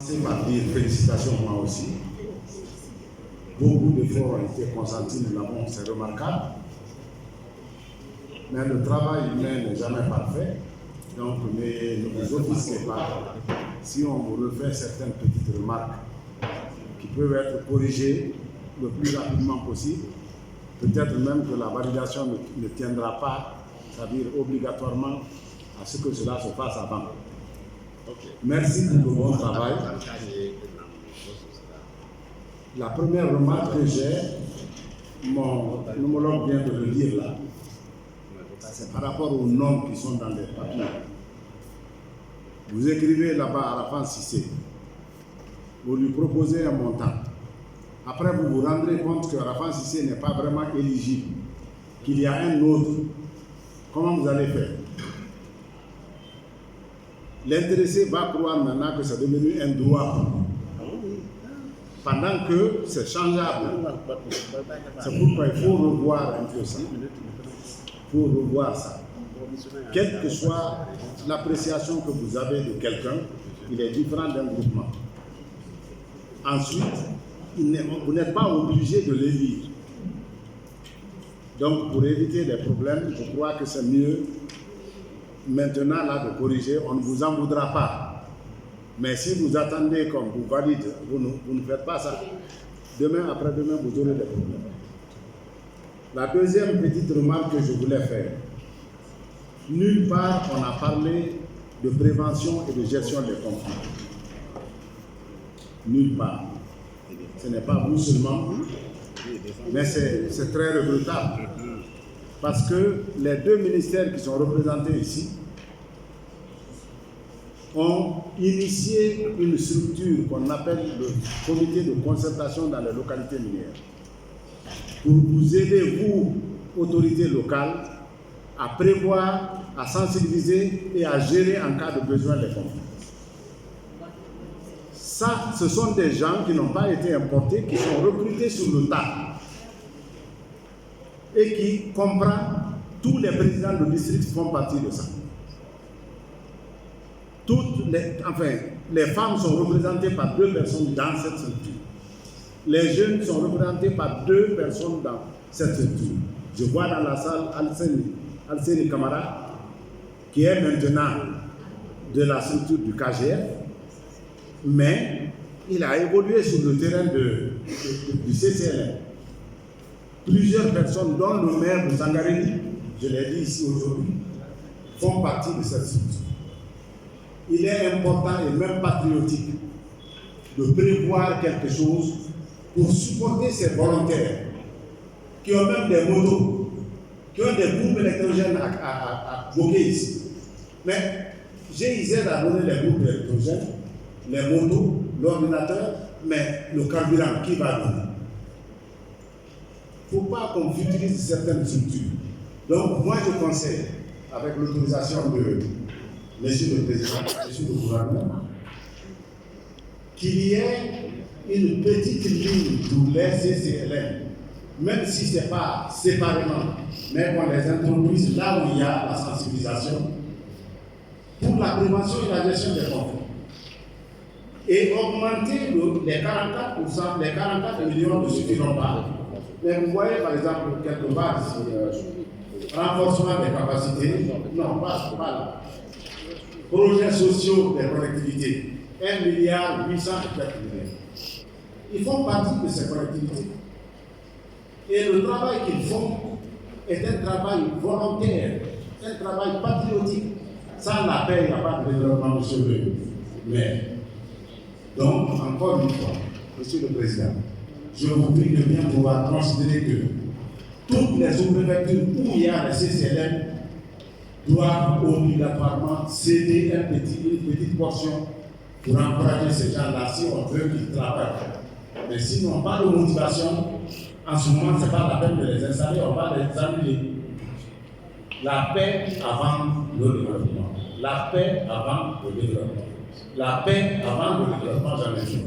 commencer par dire félicitations moi aussi. Beaucoup d'efforts ont été consentis, nous l'avons, c'est remarquable. Mais le travail humain n'est jamais parfait. Donc ne vous offusquez pas si on vous refait certaines petites remarques qui peuvent être corrigées le plus rapidement possible. Peut-être même que la validation ne tiendra pas, c'est-à-dire obligatoirement, à ce que cela se fasse avant. Merci pour le bon travail. La première remarque que j'ai, mon homologue vient de le dire là, c'est par rapport aux noms qui sont dans les papiers. Vous écrivez là-bas à Arafat Cissé, vous lui proposez un montant. Après, vous vous rendrez compte que Arafat Cissé n'est pas vraiment éligible, qu'il y a un autre. Comment vous allez faire? L'intéressé va croire maintenant que c'est devenu un droit. Pendant que c'est changeable. C'est pourquoi il faut revoir un peu ça. Il faut revoir ça. Quelle que soit l'appréciation que vous avez de quelqu'un, il est différent d'un groupement. Ensuite, vous n'êtes pas obligé de l'élire. Donc, pour éviter des problèmes, je crois que c'est mieux maintenant là de corriger. On ne vous en voudra pas. Mais si vous attendez qu'on vous valide, vous ne faites pas ça. Demain, après-demain, vous aurez des problèmes. La deuxième petite remarque que je voulais faire. Nulle part on a parlé de prévention et de gestion des conflits. Nulle part. Ce n'est pas vous seulement, mais c'est très regrettable. Parce que les deux ministères qui sont représentés ici ont initié une structure qu'on appelle le comité de concertation dans les localités minières pour vous aider, vous, autorités locales, à prévoir, à sensibiliser et à gérer en cas de besoin des conflits. Ça, ce sont des gens qui n'ont pas été importés, qui sont recrutés sur le tas et qui comprennent, tous les présidents de district font partie de ça. Les femmes sont représentées par 2 personnes dans cette structure. Les jeunes sont représentés par 2 personnes dans cette structure. Je vois dans la salle Alceni Kamara, qui est maintenant de la structure du KGF, mais il a évolué sur le terrain du CCLM. Plusieurs personnes, dont le maire de Sangareni, je l'ai dit ici aujourd'hui, font partie de cette structure. Il est important et même patriotique de prévoir quelque chose pour supporter ces volontaires qui ont même des motos, qui ont des groupes électrogènes à bloquer ici. Mais GIZ a donné les groupes électrogènes, les motos, l'ordinateur, mais le carburant, qui va donner? Il ne faut pas qu'on utilise certaines structures. Donc, moi, je conseille, avec l'autorisation de Monsieur le Président, Monsieur le Gouvernement, qu'il y ait une petite ligne pour les CCLM, même si ce n'est pas séparément, mais qu'on les introduise là où il y a la sensibilisation, pour la prévention et la gestion des conflits. Et augmenter les 44%, les 44 millions ne suffiront pas. Mais vous voyez par exemple quelque part renforcement des capacités, non, pas là. Projets sociaux des collectivités, 1,8 milliard. Ils font partie de ces collectivités. Et le travail qu'ils font est un travail volontaire, un travail patriotique. Sans la paix, il n'y a pas de développement, monsieur le maire. Donc, encore une fois, monsieur le Président, je vous prie de bien pouvoir considérer que toutes les sous-préfectures où il y a les CCLM doivent obligatoirement céder une petite portion pour encourager ces gens-là si on veut qu'ils travaillent. Mais s'ils n'ont pas de motivation, en ce moment, ce n'est pas la peine de les installer, on va les annuler. La paix avant le développement. La paix avant le développement. La paix avant le développement, j'en ai dit.